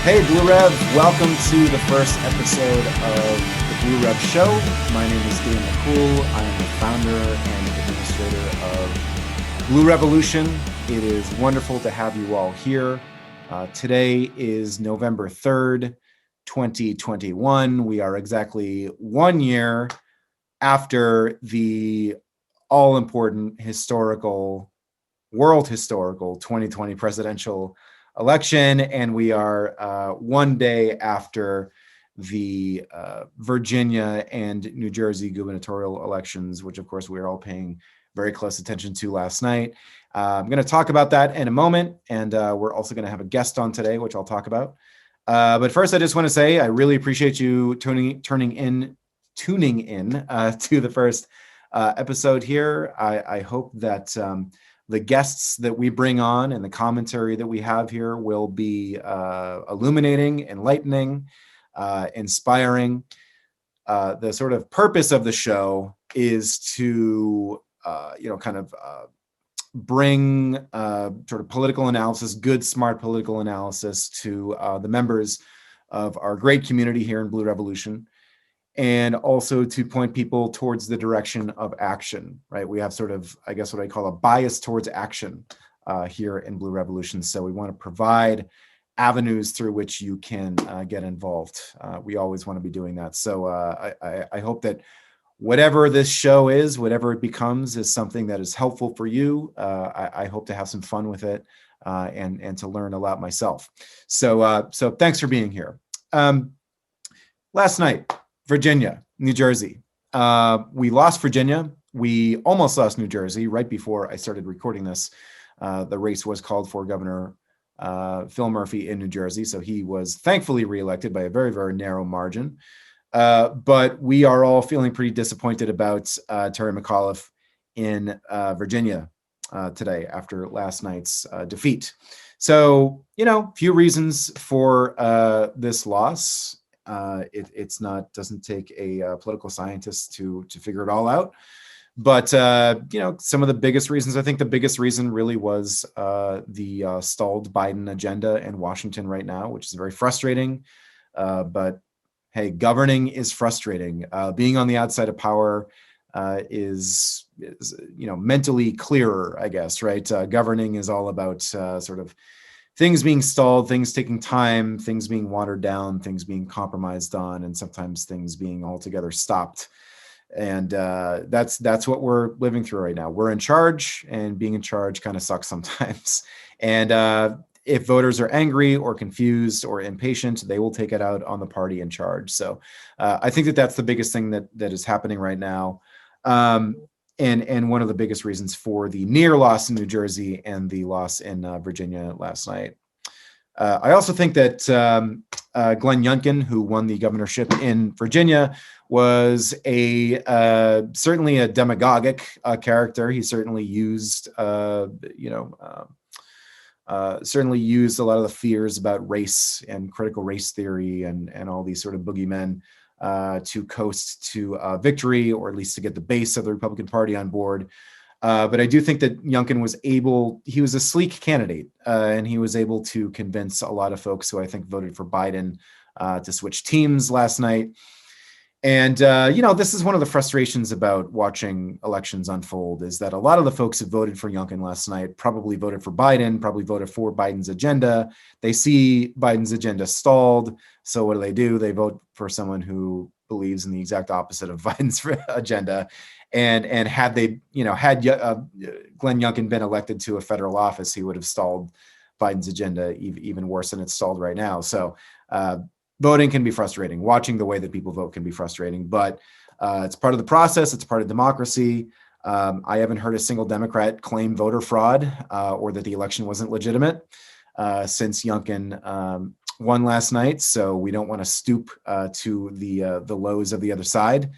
Hey, Blue Rev, welcome to the first episode of the Blue Rev Show. My name is Reid McCollum. I am the founder and administrator of Blue Revolution. It is wonderful to have you all here. Today is November 3rd, 2021. We are exactly 1 year after the all-important world historical 2020 presidential election, and we are 1 day after the Virginia and New Jersey gubernatorial elections, which of course we are all paying very close attention to last night. I'm going to talk about that in a moment, and we're also going to have a guest on today, which I'll talk about. But first, I just want to say I really appreciate you tuning in to the first episode here. I hope that the guests that we bring on and the commentary that we have here will be illuminating, enlightening, inspiring. The sort of purpose of the show is to, bring sort of political analysis, good, smart political analysis to the members of our great community here in Blue Revolution, and also to point people towards the direction of action, right? We have sort of, I guess, what I call a bias towards action here in Blue Revolution. So we want to provide avenues through which you can get involved. We always want to be doing that. So I hope that whatever this show is, whatever it becomes, is something that is helpful for you. I hope to have some fun with it and to learn a lot myself. So thanks for being here. Last night, Virginia, New Jersey. We lost Virginia. We almost lost New Jersey right before I started recording this. The race was called for Governor Phil Murphy in New Jersey. So he was thankfully reelected by a very, very narrow margin. But we are all feeling pretty disappointed about Reid McCollum in Virginia today after last night's defeat. So, few reasons for this loss. Doesn't take a political scientist to figure it all out. But, some of the biggest reasons, I think the biggest reason really was the stalled Biden agenda in Washington right now, which is very frustrating. But hey, governing is frustrating. Being on the outside of power is mentally clearer, I guess, right? Governing is all about sort of things being stalled, things taking time, things being watered down, things being compromised on, and sometimes things being altogether stopped. And that's what we're living through right now. We're in charge, and being in charge kind of sucks sometimes. And if voters are angry or confused or impatient, they will take it out on the party in charge. So I think that's the biggest thing that is happening right now. And one of the biggest reasons for the near loss in New Jersey and the loss in Virginia last night. I also think that Glenn Youngkin, who won the governorship in Virginia, was certainly a demagogic character. He certainly used, certainly used a lot of the fears about race and critical race theory and all these sort of boogeymen to coast to victory, or at least to get the base of the Republican Party on board. But I do think that Youngkin he was a sleek candidate, and he was able to convince a lot of folks who I think voted for Biden to switch teams last night. And, this is one of the frustrations about watching elections unfold, is that a lot of the folks who voted for Youngkin last night probably voted for Biden, probably voted for Biden's agenda. They see Biden's agenda stalled. So what do? They vote for someone who believes in the exact opposite of Biden's agenda. And had Glenn Youngkin been elected to a federal office, he would have stalled Biden's agenda even worse than it's stalled right now. So, voting can be frustrating. Watching the way that people vote can be frustrating, but it's part of the process. It's part of democracy. I haven't heard a single Democrat claim voter fraud or that the election wasn't legitimate since Youngkin won last night. So we don't want to stoop to the lows of the other side.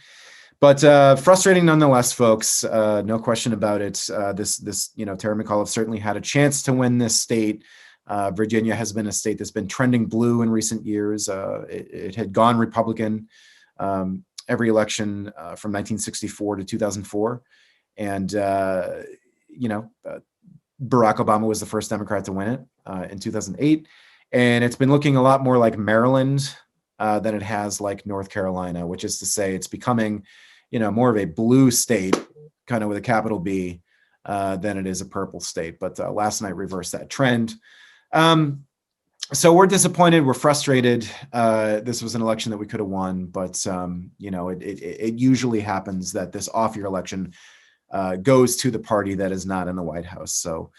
But frustrating nonetheless, folks. No question about it. Reid McCollum certainly had a chance to win this state. Virginia has been a state that's been trending blue in recent years. It had gone Republican every election from 1964 to 2004. And, Barack Obama was the first Democrat to win it in 2008. And it's been looking a lot more like Maryland than it has like North Carolina, which is to say it's becoming, more of a blue state, kind of with a capital B, than it is a purple state. But last night reversed that trend. So we're disappointed. We're frustrated. This was an election that we could have won, but it usually happens that this off-year election goes to the party that is not in the White House. So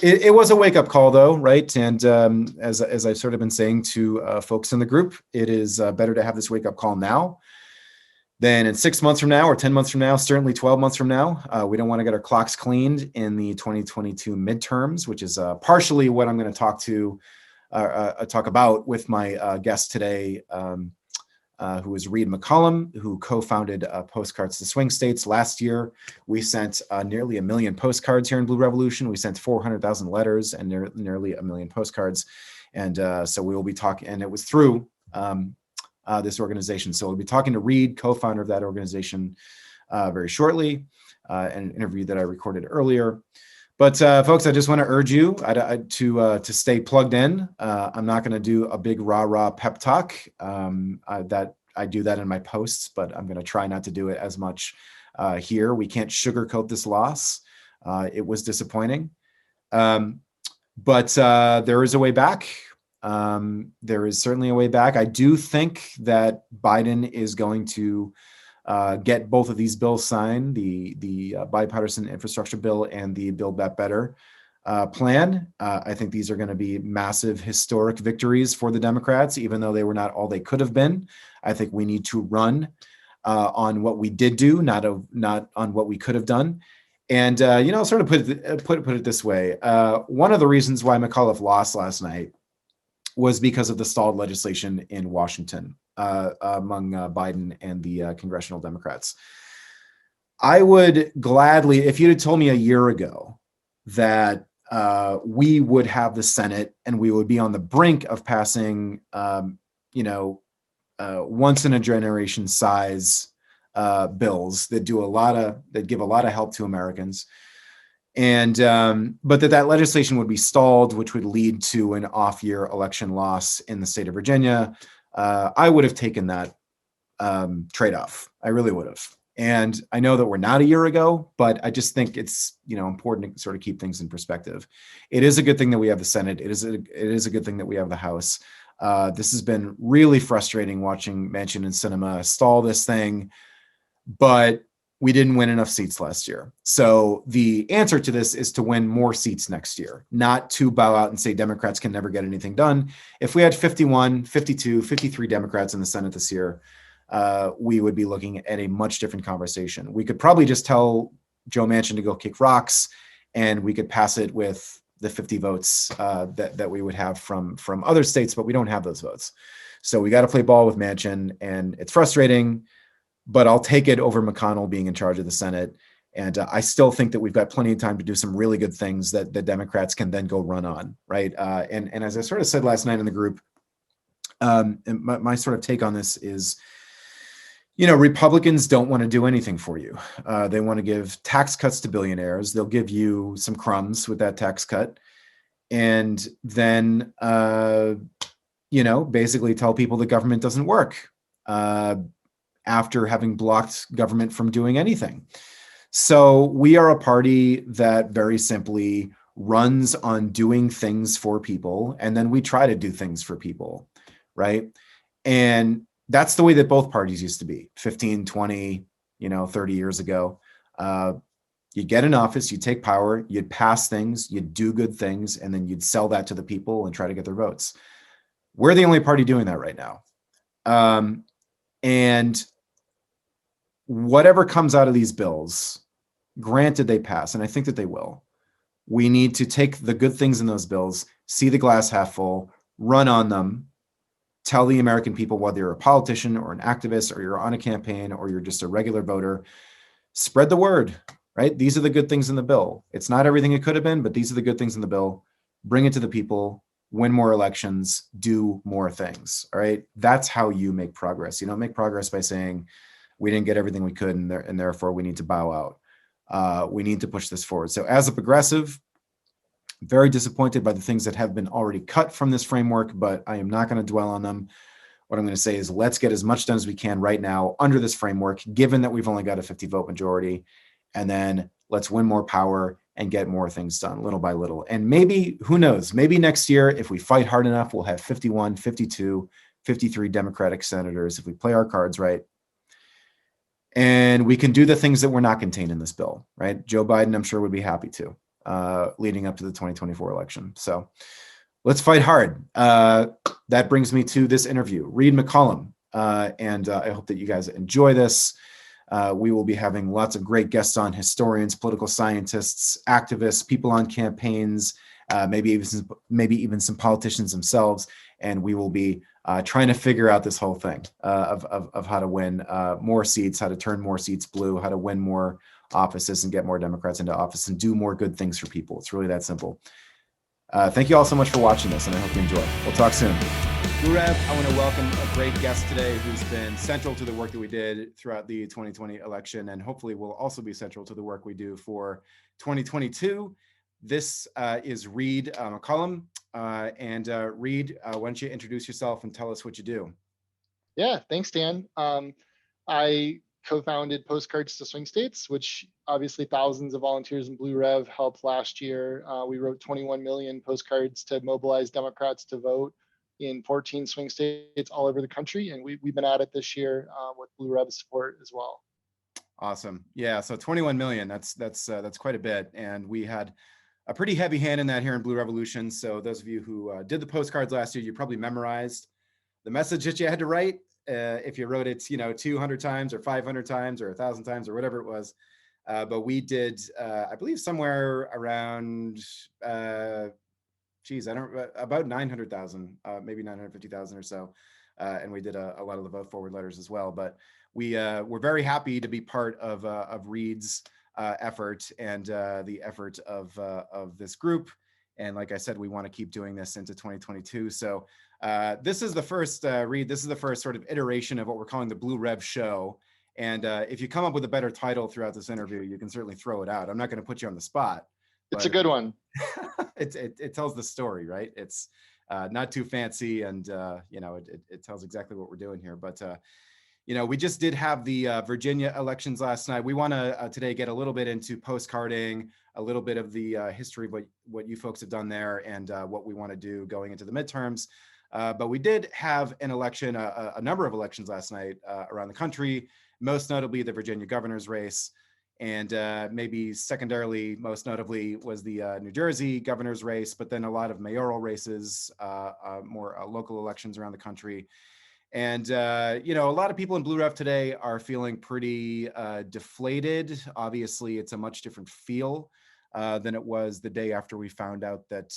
it was a wake-up call, though, right? And as I've sort of been saying to folks in the group, it is better to have this wake-up call now than in 6 months from now or 10 months from now, certainly 12 months from now. We don't want to get our clocks cleaned in the 2022 midterms, which is partially what I'm going to talk about with my guest today, who is Reid McCollum, who co-founded Postcards to Swing States. Last year, we sent nearly 1 million postcards here in Blue Revolution. We sent 400,000 letters and nearly 1 million postcards. And so we will be talking, and it was through this organization. So we'll be talking to Reid, co-founder of that organization, very shortly, an interview that I recorded earlier. But folks, I just want to urge you to stay plugged in. I'm not going to do a big rah-rah pep talk. That I do that in my posts, but I'm going to try not to do it as much here. We can't sugarcoat this loss. It was disappointing, but there is a way back. There is certainly a way back. I do think that Biden is going to get both of these bills signed, the bipartisan infrastructure bill and the Build Back Better plan. I think these are going to be massive historic victories for the Democrats, even though they were not all they could have been. I think we need to run on what we did do, not on what we could have done. And sort of put it this way. One of the reasons why McAuliffe lost last night was because of the stalled legislation in Washington among Biden and the congressional Democrats. I would gladly, if you'd have told me a year ago that we would have the Senate and we would be on the brink of passing, once in a generation size bills that give a lot of help to Americans. And but that legislation would be stalled, which would lead to an off-year election loss in the state of Virginia. I would have taken that trade-off. I really would have. And I know that we're not a year ago, but I just think it's important to sort of keep things in perspective. It is a good thing that we have the Senate. It is a good thing that we have the House. This has been really frustrating watching Manchin and Sinema stall this thing, but we didn't win enough seats last year. So the answer to this is to win more seats next year, not to bow out and say Democrats can never get anything done. If we had 51, 52, 53 Democrats in the Senate this year, we would be looking at a much different conversation. We could probably just tell Joe Manchin to go kick rocks, and we could pass it with the 50 votes that we would have from other states, but we don't have those votes. So we got to play ball with Manchin, and it's frustrating, but I'll take it over McConnell being in charge of the Senate. And I still think that we've got plenty of time to do some really good things that the Democrats can then go run on, right? And as I sort of said last night in the group, my sort of take on this is, Republicans don't want to do anything for you. They want to give tax cuts to billionaires. They'll give you some crumbs with that tax cut. And then, basically tell people the government doesn't work after having blocked government from doing anything. So we are a party that very simply runs on doing things for people, and then we try to do things for people, right? And that's the way that both parties used to be 15, 20, 30 years ago. You'd get in office, you'd take power, you'd pass things, you'd do good things, and then you'd sell that to the people and try to get their votes. We're the only party doing that right now. And whatever comes out of these bills, granted they pass, and I think that they will, we need to take the good things in those bills, see the glass half full, run on them, tell the American people, whether you're a politician or an activist or you're on a campaign or you're just a regular voter, spread the word, right? These are the good things in the bill. It's not everything it could have been, but these are the good things in the bill. Bring it to the people, win more elections, do more things, all right? That's how you make progress. You don't make progress by saying, we didn't get everything we could, and therefore we need to bow out. We need to push this forward. So as a progressive, Very disappointed by the things that have been already cut from this framework, but I am not going to dwell on them. What I'm going to say is let's get as much done as we can right now under this framework, given that we've only got a 50 vote majority, and then let's win more power and get more things done little by little. And maybe, who knows, maybe next year, if we fight hard enough, we'll have 51, 52, 53 Democratic senators if we play our cards right. And we can do the things that were not contained in this bill, right? Joe Biden, I'm sure, would be happy to, leading up to the 2024 election. So let's fight hard. That brings me to this interview, Reid McCollum. And I hope that you guys enjoy this. We will be having lots of great guests on: historians, political scientists, activists, people on campaigns, maybe even some politicians themselves. And we will be trying to figure out this whole thing of how to win more seats, how to turn more seats blue, how to win more offices and get more Democrats into office and do more good things for people. It's really that simple. Thank you all so much for watching this, and I hope you enjoy. We'll talk soon. Blue Rev, I want to welcome a great guest today who's been central to the work that we did throughout the 2020 election, and hopefully will also be central to the work we do for 2022. This is Reid McCollum. Reid, why don't you introduce yourself and tell us what you do? Yeah, thanks, Dan. I co-founded Postcards to Swing States, which obviously thousands of volunteers in Blue Rev helped last year. We wrote 21 million postcards to mobilize Democrats to vote in 14 swing states all over the country. And we've been at it this year with Blue Rev support as well. Awesome. Yeah, so 21 million, that's quite a bit. And we had a pretty heavy hand in that here in Blue Revolution. So those of you who did the postcards last year, you probably memorized the message that you had to write. If you wrote it, 200 times or 500 times or 1,000 times or whatever it was. But we did, I believe, somewhere around, about 900,000, maybe 950,000 or so. And we did a lot of the vote forward letters as well. But we're very happy to be part of Reid's effort and the effort of this group. And like I said, we want to keep doing this into 2022. So this is the first, Reid, this is the first sort of iteration of what we're calling the Blue Rev Show. And if you come up with a better title throughout this interview, you can certainly throw it out. I'm not going to put you on the spot. It's a good one. It tells the story, right? It's not too fancy, and it tells exactly what we're doing here. But we just did have the Virginia elections last night. We want to today get a little bit into postcarding, a little bit of the history of what you folks have done there, and what we want to do going into the midterms. But we did have an election, a number of elections last night around the country, most notably the Virginia governor's race. And maybe secondarily, most notably, was the New Jersey governor's race, but then a lot of mayoral races, more local elections around the country. And, a lot of people in Blue Rev today are feeling pretty deflated. Obviously, it's a much different feel than it was the day after we found out that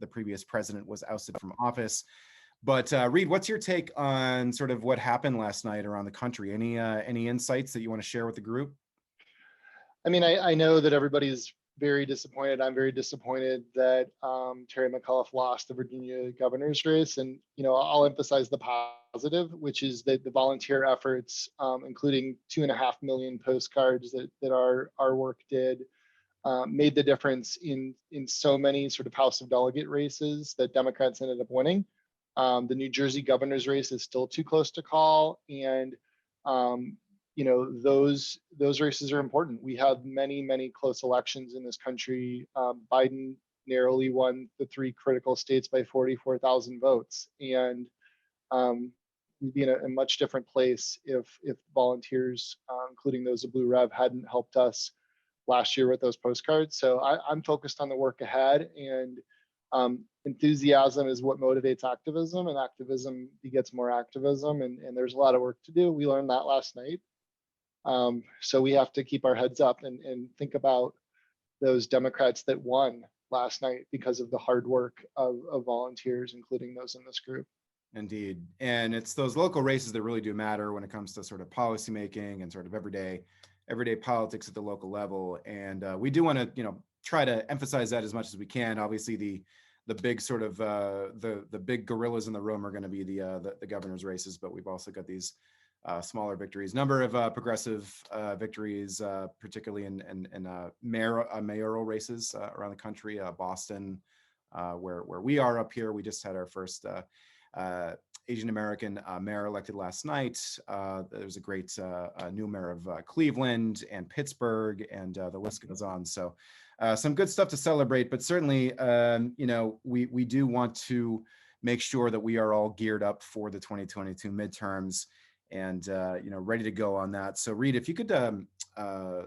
the previous president was ousted from office. But Reid, what's your take on sort of what happened last night around the country? Any insights that you want to share with the group? I mean, I know that everybody's very disappointed. I'm very disappointed that Terry McAuliffe lost the Virginia governor's race. And, I'll emphasize the positive, which is that the volunteer efforts, including 2.5 million postcards that our work did, made the difference in so many sort of House of Delegate races that Democrats ended up winning. The New Jersey governor's race is still too close to call. And those races are important. We have many, many close elections in this country. Biden narrowly won the 3 critical states by 44,000 votes. And we'd be in a much different place if volunteers, including those of Blue Rev, hadn't helped us last year with those postcards. So I'm focused on the work ahead, and enthusiasm is what motivates activism, and activism begets more activism. And there's a lot of work to do. We learned that last night. So we have to keep our heads up and think about those Democrats that won last night because of the hard work of volunteers, including those in this group. Indeed. And it's those local races that really do matter when it comes to sort of policymaking and sort of everyday politics at the local level. And we do want to, try to emphasize that as much as we can. Obviously, the big sort of the big gorillas in the room are going to be the governor's races, but we've also got these smaller victories, number of progressive victories, particularly in mayoral races around the country. Boston, where we are up here, we just had our first Asian American mayor elected last night. There was a great new mayor of Cleveland and Pittsburgh, and the list goes on. So some good stuff to celebrate, but certainly, we do want to make sure that we are all geared up for the 2022 midterms and, ready to go on that. So Reid, if you could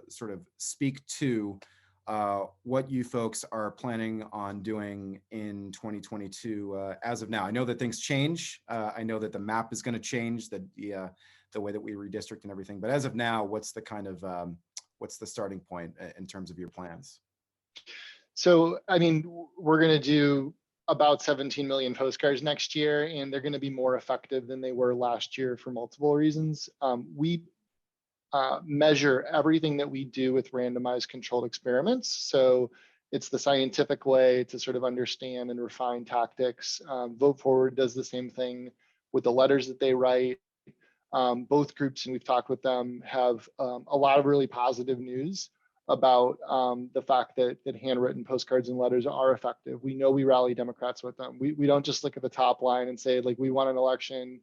sort of speak to what you folks are planning on doing in 2022 as of now. I know that things change. I know that the map is going to change, the way that we redistrict and everything. But as of now, what's the kind of what's the starting point in terms of your plans? So, I mean, we're going to do about 17 million postcards next year, and they're going to be more effective than they were last year for multiple reasons. We measure everything that we do with randomized controlled experiments. So it's the scientific way to sort of understand and refine tactics. Vote Forward does the same thing with the letters that they write. Both groups, and we've talked with them, have a lot of really positive news about the fact that handwritten postcards and letters are effective. We know we rally Democrats with them. We don't just look at the top line and say, like, we won an election,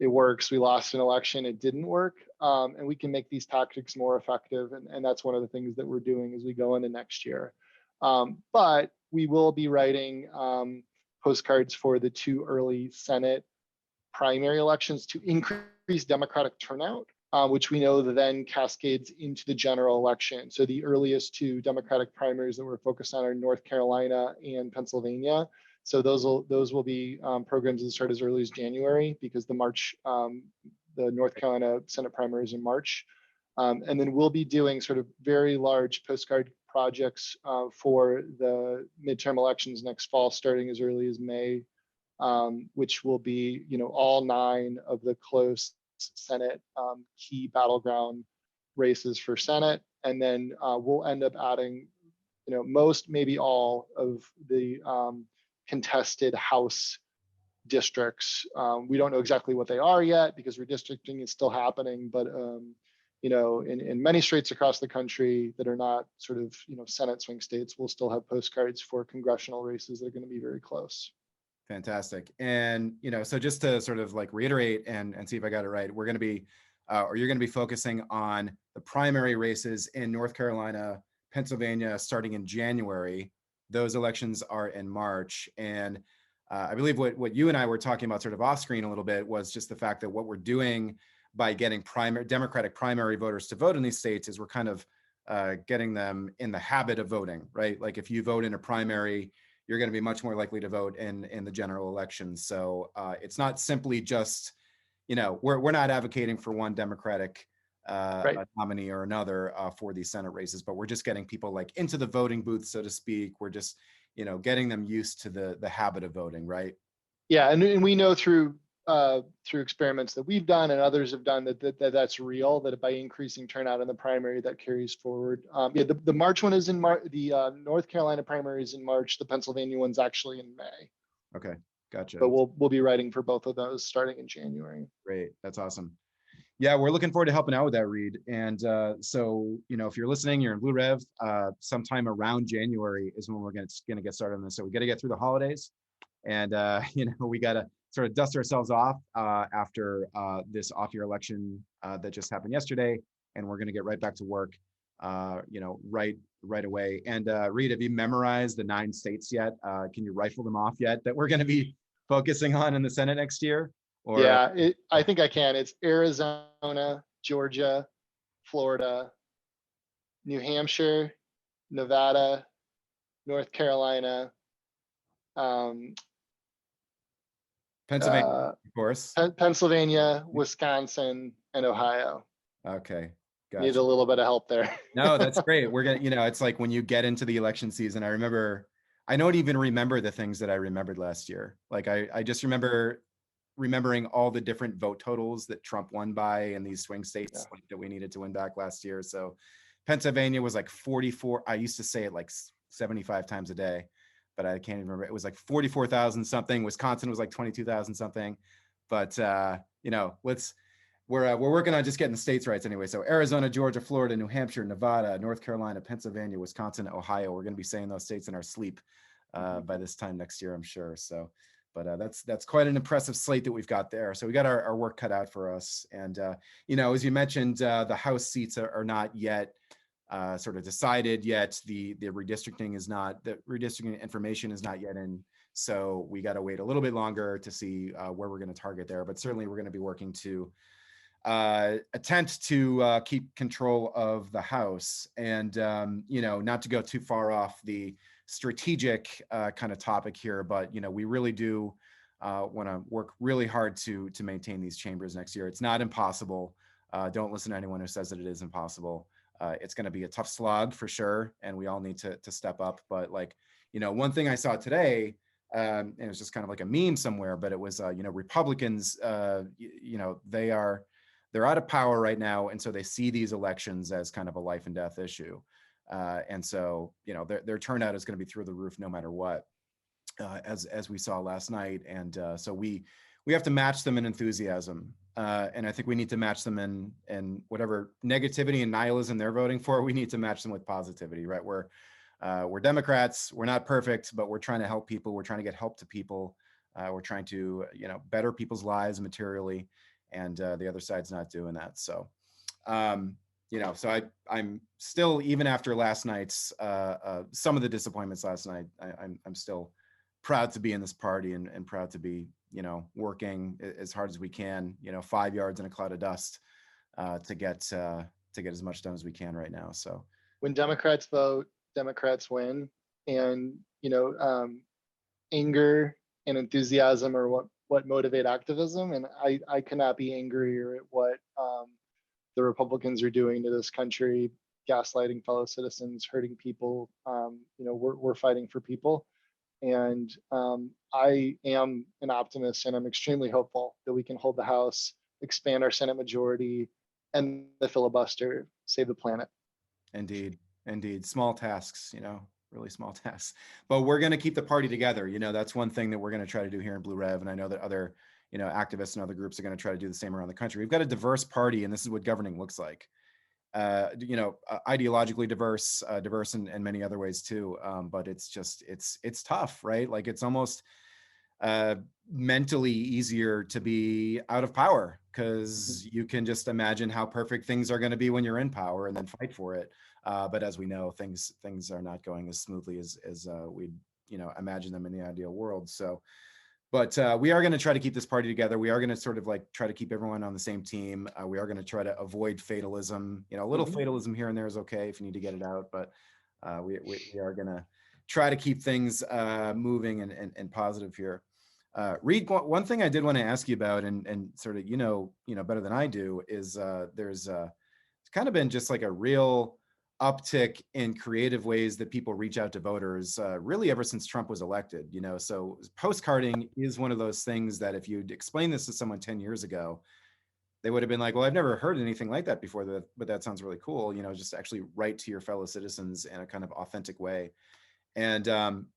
it works. We lost an election, it didn't work. And we can make these tactics more effective. And that's one of the things that we're doing as we go into next year. But we will be writing postcards for the 2 early Senate primary elections to increase Democratic turnout, which we know then cascades into the general election. So the earliest 2 Democratic primaries that we're focused on are North Carolina and Pennsylvania. So those will be programs that start as early as January, because the North Carolina Senate primary is in March. And then we'll be doing sort of very large postcard projects for the midterm elections next fall, starting as early as May, which will be, all 9 of the close Senate key battleground races for Senate. And then we'll end up adding, most, maybe all of the contested House districts. We don't know exactly what they are yet because redistricting is still happening, but in many states across the country that are not sort of Senate swing states, we'll still have postcards for congressional races that are going to be very close. Fantastic. And so just to sort of like reiterate and see if I got it right, we're going to be or you're going to be focusing on the primary races in North Carolina, Pennsylvania, starting in January. Those elections are in March. And I believe what you and I were talking about sort of off screen a little bit was just the fact that what we're doing by getting Democratic primary voters to vote in these states is we're kind of getting them in the habit of voting, right? Like if you vote in a primary, you're going to be much more likely to vote in the general election. So it's not simply just, we're not advocating for one Democratic Right. nominee or another for these Senate races, but we're just getting people like into the voting booth, so to speak. We're just, getting them used to the habit of voting, right? Yeah, and we know through experiments that we've done and others have done that's real, that by increasing turnout in the primary, that carries forward. The March one is in March. The North Carolina primary is in March. The Pennsylvania one's actually in May. Okay, gotcha. But we'll be writing for both of those starting in January. Great, that's awesome. Yeah, we're looking forward to helping out with that, Reid. And so, if you're listening, you're in Blue Rev, sometime around January is when we're going to get started on this. So we got to get through the holidays, and we got to sort of dust ourselves off after this off-year election that just happened yesterday, and we're going to get right back to work, right away. And Reid, have you memorized the 9 states yet? Can you rifle them off yet that we're going to be focusing on in the Senate next year? Or, yeah, I think I can. It's Arizona, Georgia, Florida, New Hampshire, Nevada, North Carolina, Pennsylvania, of course. Pennsylvania, Wisconsin, and Ohio. Okay, gotcha. Need a little bit of help there. No, that's great. We're gonna, it's like when you get into the election season, I don't even remember the things that I remembered last year. Like I just remembering all the different vote totals that Trump won by in these swing states that we needed to win back last year. So Pennsylvania was like 44. I used to say it like 75 times a day, but I can't even remember. It was like 44,000 something. Wisconsin was like 22,000 something. But we're working on just getting the states rights anyway. So Arizona, Georgia, Florida, New Hampshire, Nevada, North Carolina, Pennsylvania, Wisconsin, Ohio. We're going to be saying those states in our sleep by this time next year, I'm sure. So, but that's quite an impressive slate that we've got there. So we got our work cut out for us. And you know, as you mentioned, the House seats are not yet sort of decided yet. The redistricting is not, the redistricting information is not yet in. So we got to wait a little bit longer to see where we're going to target there. But certainly we're going to be working to attempt to keep control of the House, and you know, not to go too far off the strategic kind of topic here, but you know, we really do want to work really hard to maintain these chambers next year. It's not impossible. Don't listen to anyone who says that it is impossible. It's going to be a tough slog for sure, and we all need to step up. But like, you know, one thing I saw today, and it was just kind of like a meme somewhere, but it was you know, Republicans, you know, they're out of power right now, and so they see these elections as kind of a life and death issue, and so you know, their turnout is going to be through the roof no matter what, as we saw last night, and so we have to match them in enthusiasm, and I think we need to match them in whatever negativity and nihilism they're voting for. We need to match them with positivity, right? We're Democrats. We're not perfect, but we're trying to help people. We're trying to get help to people. We're trying to, you know, better people's lives materially. And the other side's not doing that. So, you know, so I'm still, even after last night's, some of the disappointments last night, I'm still proud to be in this party, and proud to be, you know, working as hard as we can, you know, 5 yards in a cloud of dust to get as much done as we can right now. So When Democrats vote, Democrats win, and you know, anger and enthusiasm are what motivate activism. And I cannot be angrier at what the Republicans are doing to this country, gaslighting fellow citizens, hurting people. You know, we're fighting for people. And I am an optimist, and I'm extremely hopeful that we can hold the House, expand our Senate majority, and the filibuster, save the planet. indeed, indeed, small tasks, you know, really small tasks, but we're going to keep the party together. You know, that's one thing that we're going to try to do here in Blue Rev, and I know that other, you know, activists and other groups are going to try to do the same around the country. We've got a diverse party, and this is what governing looks like. You know, ideologically diverse, diverse in many other ways too. But it's just, it's tough, right? Like, it's almost mentally easier to be out of power, because you can just imagine how perfect things are going to be when you're in power, and then fight for it. But as we know, things are not going as smoothly as we'd, you know, imagine them in the ideal world. So, but we are going to try to keep this party together. We are going to sort of like try to keep everyone on the same team. We are going to try to avoid fatalism. You know, a little fatalism here and there is okay if you need to get it out, but we are going to try to keep things moving and positive here. Reid, one thing I did want to ask you about, and sort of, you know better than I do, is there's it's kind of been just like a real uptick in creative ways that people reach out to voters, really ever since Trump was elected. You know, so postcarding is one of those things that if you'd explain this to someone 10 years ago, they would have been like, well, I've never heard anything like that before, but that sounds really cool. You know, just actually write to your fellow citizens in a kind of authentic way. And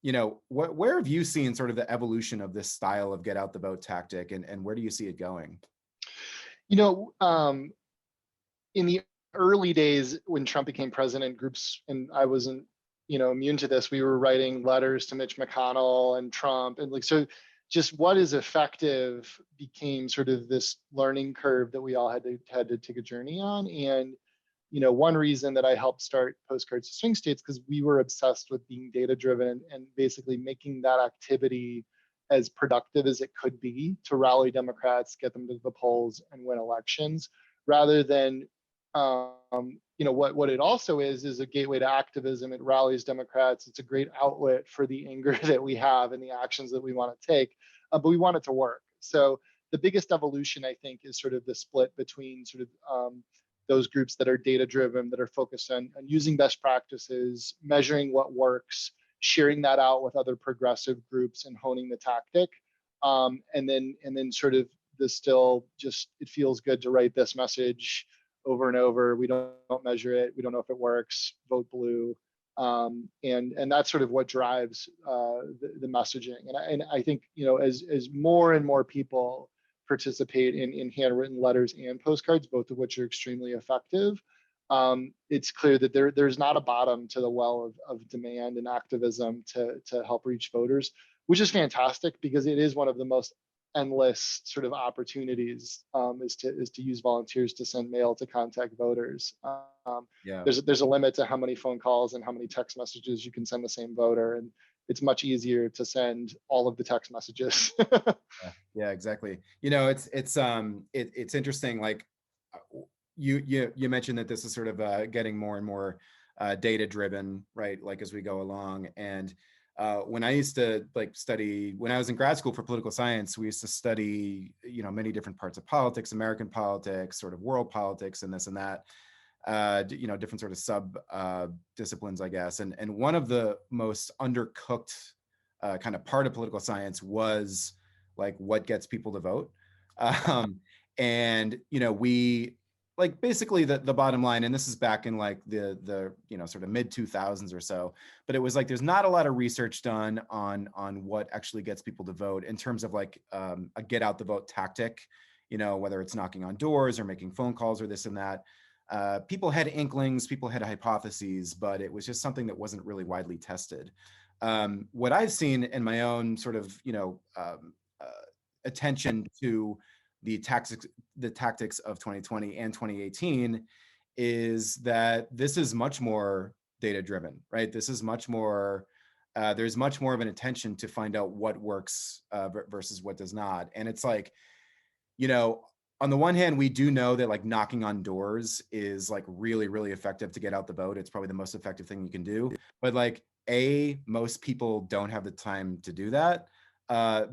you know, where have you seen sort of the evolution of this style of get out the vote tactic, and where do you see it going? You know, in the early days when Trump became president, groups, and I wasn't, you know, immune to this, we were writing letters to Mitch McConnell and Trump, and like, so just what is effective became sort of this learning curve that we all had to take a journey on. And you know, one reason that I helped start Postcards to Swing States, because we were obsessed with being data driven and basically making that activity as productive as it could be to rally Democrats, get them to the polls, and win elections, rather than you know, what it also is a gateway to activism. It rallies Democrats. It's a great outlet for the anger that we have and the actions that we want to take, but we want it to work. So the biggest evolution, I think, is sort of the split between sort of those groups that are data driven, that are focused on using best practices, measuring what works, sharing that out with other progressive groups, and honing the tactic. And then sort of the still just, it feels good to write this message over and over. We don't measure it. We don't know if it works. Vote blue. And that's sort of what drives the messaging. And I think, you know, as more and more people participate in handwritten letters and postcards, both of which are extremely effective. It's clear that there's not a bottom to the well of demand and activism to help reach voters, which is fantastic because it is one of the most endless sort of opportunities, is to use volunteers to send mail to contact voters. Yeah. There's a limit to how many phone calls and how many text messages you can send the same voter, and it's much easier to send all of the text messages. Yeah, exactly. It's interesting. Like you mentioned that this is sort of getting more and more data driven, right? Like as we go along. And when I used to study, when I was in grad school for political science, we used to study, many different parts of politics, American politics, sort of world politics, and this and that. Different sort of sub disciplines, I guess. And one of the most undercooked kind of part of political science was like what gets people to vote. And we basically the bottom line, and this is back in like the sort of mid 2000s or so, but it was like there's not a lot of research done on what actually gets people to vote in terms of like a get out the vote tactic, whether it's knocking on doors or making phone calls or this and that. People had inklings, people had hypotheses, but it was just something that wasn't really widely tested. What I've seen in my own sort of attention to the tactics of 2020 and 2018 is that this is much more data driven, right? This is much more, there's much more of an attention to find out what works versus what does not. And it's like, on the one hand, we do know that like knocking on doors is like really, really effective to get out the vote. It's probably the most effective thing you can do. But like, A, most people don't have the time to do that.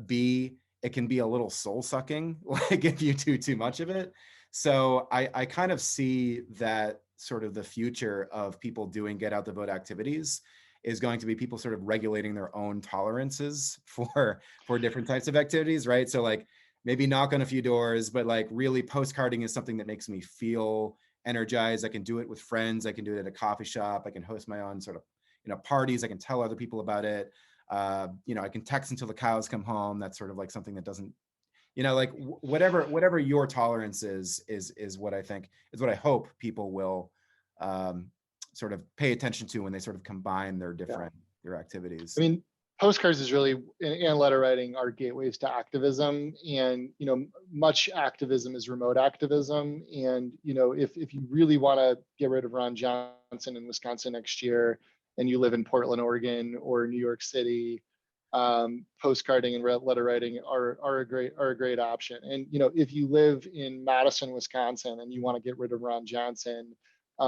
B, it can be a little soul sucking, like if you do too much of it. So I kind of see that sort of the future of people doing get out the vote activities is going to be people sort of regulating their own tolerances for different types of activities, right? So like maybe knock on a few doors, but like really postcarding is something that makes me feel energized. I can do it with friends. I can do it at a coffee shop. I can host my own sort of, parties. I can tell other people about it. I can text until the cows come home. That's sort of like something that doesn't, like whatever your tolerance is what I think is what I hope people will sort of pay attention to when they sort of combine their their activities. I mean, postcards is really, and letter writing are gateways to activism, and much activism is remote activism. And if you really want to get rid of Ron Johnson in Wisconsin next year, and you live in Portland, Oregon, or New York City, postcarding and letter writing are a great option. And if you live in Madison, Wisconsin, and you want to get rid of Ron Johnson,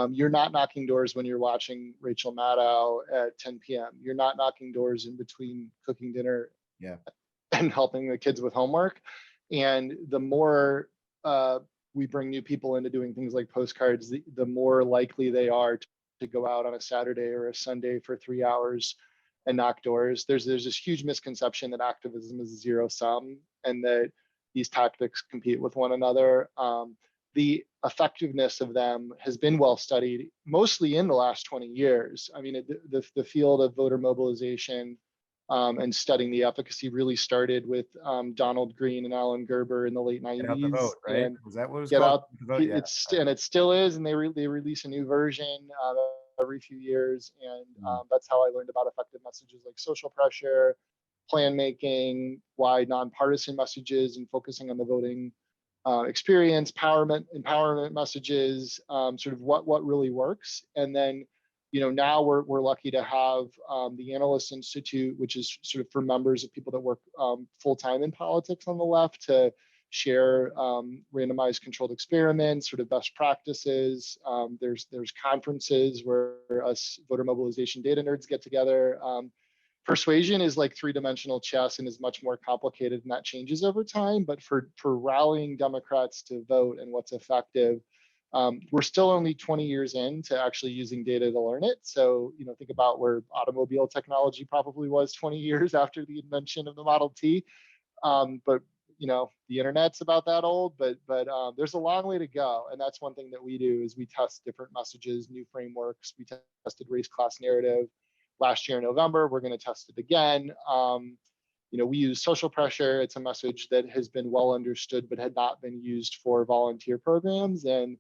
you're not knocking doors when you're watching Rachel Maddow at 10 p.m. You're not knocking doors in between cooking dinner and helping the kids with homework. And the more we bring new people into doing things like postcards, the more likely they are to go out on a Saturday or a Sunday for 3 hours and knock doors. There's this huge misconception that activism is zero sum and that these tactics compete with one another. The effectiveness of them has been well studied, mostly in the last 20 years. I mean, the field of voter mobilization and studying the efficacy really started with Donald Green and Alan Gerber in the late 90s. Get out the vote, right? And was that what it was get called? out, and it still is, and they release a new version every few years. And that's how I learned about effective messages like social pressure, plan making, why nonpartisan messages and focusing on the voting experience, empowerment messages, sort of what really works. And then, now we're lucky to have the Analyst Institute, which is sort of for members of people that work full-time in politics on the left, to share randomized controlled experiments, sort of best practices. There's conferences where us voter mobilization data nerds get together. Persuasion is like three-dimensional chess and is much more complicated, and that changes over time. But for rallying Democrats to vote and what's effective, we're still only 20 years into actually using data to learn it. So, think about where automobile technology probably was 20 years after the invention of the Model T. But the internet's about that old, but there's a long way to go. And that's one thing that we do is we test different messages, new frameworks. We tested race class narrative last year in November. We're going to test it again. we use social pressure. It's a message that has been well understood, but had not been used for volunteer programs. And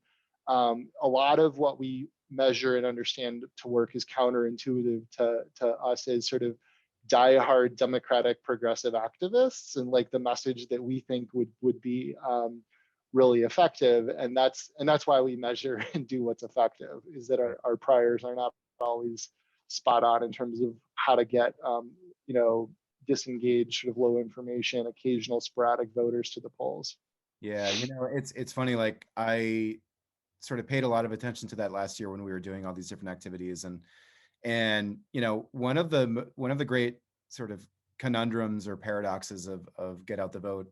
a lot of what we measure and understand to work is counterintuitive to us as sort of diehard democratic progressive activists, and like the message that we think would be really effective. And that's why we measure and do what's effective, is that our priors are not always spot on in terms of how to get disengaged, sort of low information, occasional sporadic voters to the polls. Yeah, it's funny. Like I sort of paid a lot of attention to that last year when we were doing all these different activities, and one of the great sort of conundrums or paradoxes of get out the vote,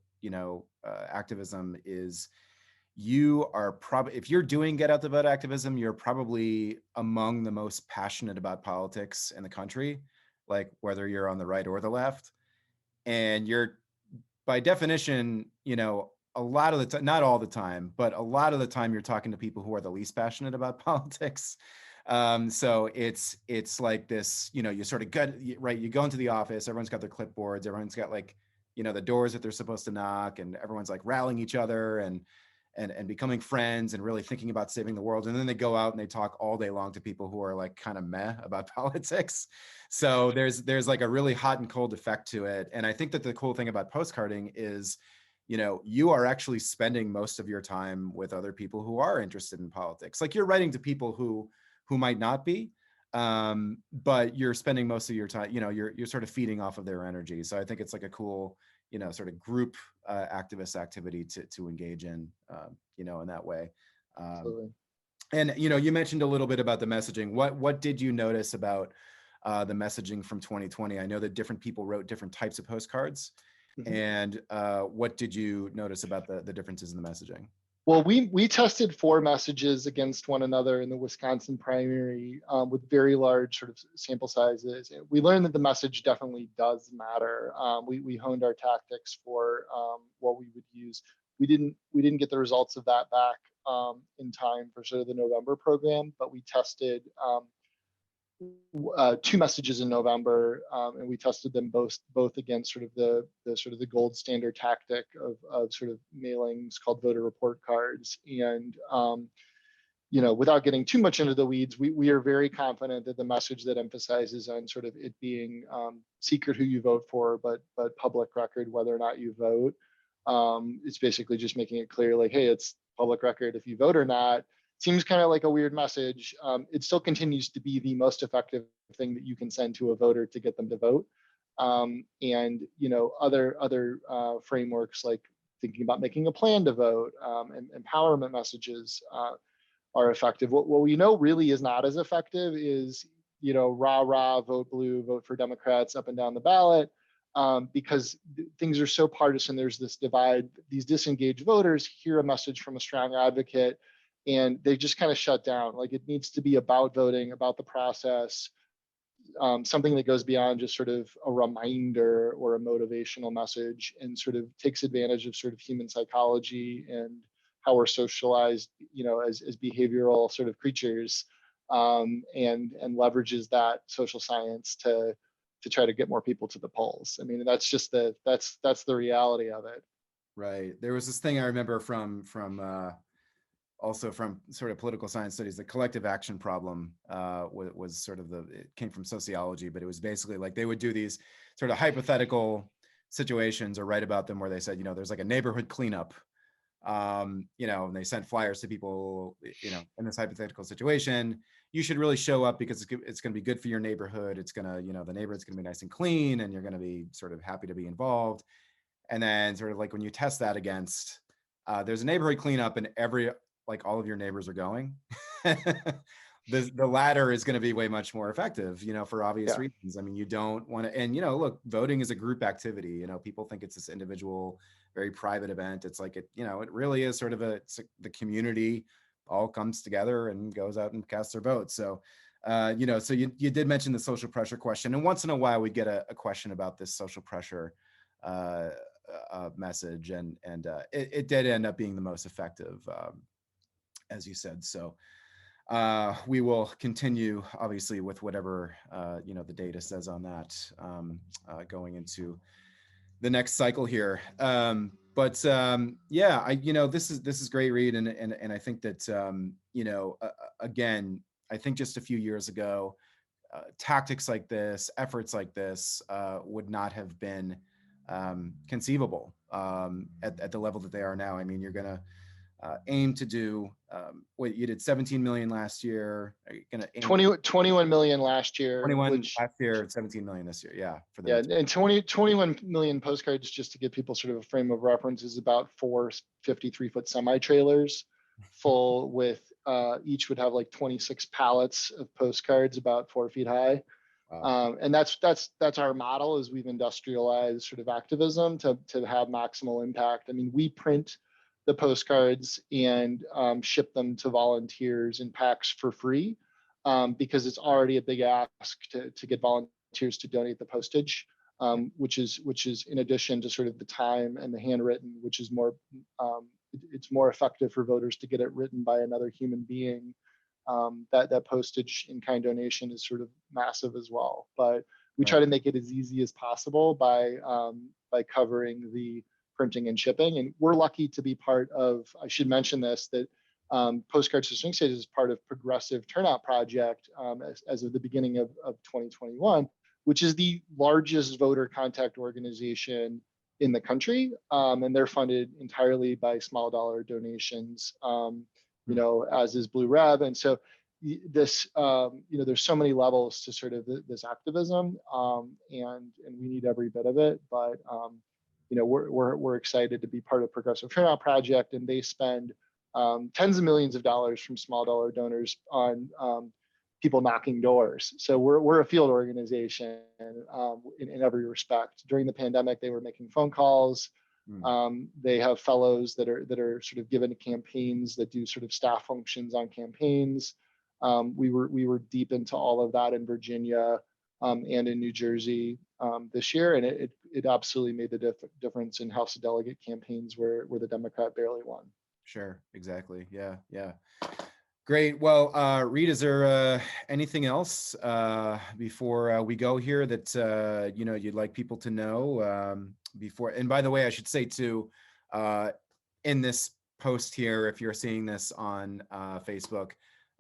activism is you are probably, if you're doing get out the vote activism, you're probably among the most passionate about politics in the country, like whether you're on the right or the left. And you're, by definition, a lot of the time, not all the time, but a lot of the time, you're talking to people who are the least passionate about politics. So it's like this, you sort of get right. You go into the office, everyone's got their clipboards, everyone's got like, the doors that they're supposed to knock, and everyone's like rallying each other and becoming friends and really thinking about saving the world. And then they go out and they talk all day long to people who are like kind of meh about politics. So there's like a really hot and cold effect to it. And I think that the cool thing about postcarding is, you are actually spending most of your time with other people who are interested in politics. Like you're writing to people who might not be, but you're spending most of your time, you're sort of feeding off of their energy. So I think it's like a cool, sort of group activist activity to engage in, in that way. Absolutely. And you mentioned a little bit about the messaging. What did you notice about the messaging from 2020? I know that different people wrote different types of postcards. Mm-hmm. And what did you notice about the differences in the messaging? Well, we tested 4 messages against one another in the Wisconsin primary with very large sort of sample sizes. We learned that the message definitely does matter. We honed our tactics for what we would use. We didn't get the results of that back in time for sort of the November program, but we tested 2 messages in November, and we tested them both against sort of the gold standard tactic of sort of mailings called voter report cards. And without getting too much into the weeds, we are very confident that the message that emphasizes on sort of it being secret who you vote for, but public record whether or not you vote, it's basically just making it clear, like, hey, it's public record if you vote or not. Seems kind of like a weird message. It still continues to be the most effective thing that you can send to a voter to get them to vote. And other frameworks like thinking about making a plan to vote and empowerment messages are effective. What we know really is not as effective is rah rah, vote blue, vote for Democrats up and down the ballot. Because things are so partisan, there's this divide. These disengaged voters hear a message from a strong advocate, and they just kind of shut down. Like, it needs to be about voting, about the process, something that goes beyond just sort of a reminder or a motivational message, and sort of takes advantage of sort of human psychology and how we're socialized, as behavioral sort of creatures, and leverages that social science to try to get more people to the polls. I mean, that's just that's the reality of it. Right. There was this thing I remember from also from sort of political science studies. The collective action problem was sort of it came from sociology, but it was basically like they would do these sort of hypothetical situations or write about them where they said, there's like a neighborhood cleanup, and they sent flyers to people, in this hypothetical situation. You should really show up because it's going to be good for your neighborhood. It's going to, the neighborhood's going to be nice and clean, and you're going to be sort of happy to be involved. And then sort of like when you test that against, there's a neighborhood cleanup and all of your neighbors are going. The latter is going to be way much more effective, for obvious reasons. I mean, you don't want to, and look, voting is a group activity. People think it's this individual, very private event. It's like it really is sort of the community all comes together and goes out and casts their votes. So, so you did mention the social pressure question, and once in a while we get a question about this social pressure message, and it did end up being the most effective, as you said. So we will continue, obviously, with whatever the data says on that, going into the next cycle here. Yeah, this is great, Reid, and I think that again, I think just a few years ago, tactics like this, efforts like this, would not have been conceivable at the level that they are now. I mean, you're gonna aim to do what you did 17 million last year. Are you gonna aim 21 million last year, 21 which last year, 17 million this year? Yeah, for the yeah, next. and 21 million postcards, just to give people sort of a frame of reference, is about 4 53-foot semi-trailers full with each would have like 26 pallets of postcards about 4 feet high. Wow. And that's our model, is we've industrialized sort of activism to have maximal impact. I mean, we print the postcards and ship them to volunteers in packs for free, because it's already a big ask to get volunteers to donate the postage, which is in addition to sort of the time and the handwritten, which is more it's more effective for voters to get it written by another human being. That postage in kind donation is sort of massive as well. But we try to make it as easy as possible by covering the printing and shipping. And we're lucky to be part of, I should mention this, that Postcards to Swing States is part of Progressive Turnout Project as of the beginning of 2021, which is the largest voter contact organization in the country. And they're funded entirely by small dollar donations, as is Blue Rev. And so this, there's so many levels to sort of this activism, and we need every bit of it. But we're excited to be part of Progressive Turnout Project, and they spend tens of millions of dollars from small dollar donors on people knocking doors. So we're a field organization in every respect. During the pandemic, they were making phone calls. They have fellows that are sort of given to campaigns that do sort of staff functions on campaigns. We were deep into all of that in Virginia and in New Jersey this year, and it absolutely made the difference in House of Delegate campaigns where the Democrat barely won. Sure, exactly. Yeah. Great. Well, Reid, is there anything else before we go here that you'd like people to know before? And by the way, I should say too, in this post here, if you're seeing this on Facebook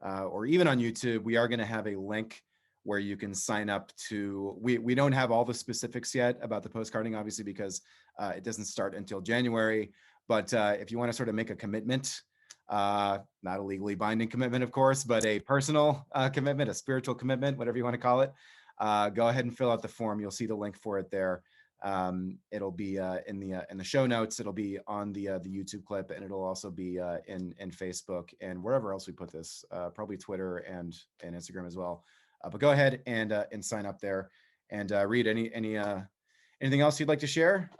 or even on YouTube, we are going to have a link where you can sign up to. We don't have all the specifics yet about the postcarding, obviously, because it doesn't start until January. But if you want to sort of make a commitment. Not a legally binding commitment, of course, but a personal commitment, a spiritual commitment, whatever you want to call it. Go ahead and fill out the form. You'll see the link for it there. It'll be in the show notes. It'll be on the YouTube clip, and it'll also be in Facebook and wherever else we put this, probably Twitter and Instagram as well. But go ahead and sign up there. And Reid, anything else you'd like to share?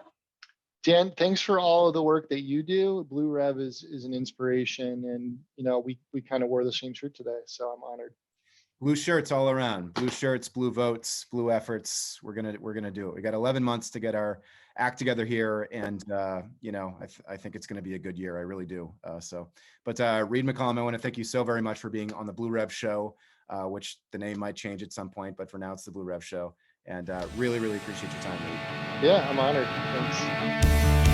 Dan, thanks for all of the work that you do. Blue Rev is an inspiration, and we kind of wore the same shirt today, so I'm honored. Blue shirts all around. Blue shirts, blue votes, blue efforts. We're gonna do it. We got 11 months to get our act together here, and I think it's gonna be a good year. I really do. But Reid McCollum, I want to thank you so very much for being on the Blue Rev Show, which the name might change at some point, but for now it's the Blue Rev Show. And really, really appreciate your time, Reid. Yeah, I'm honored. Thanks.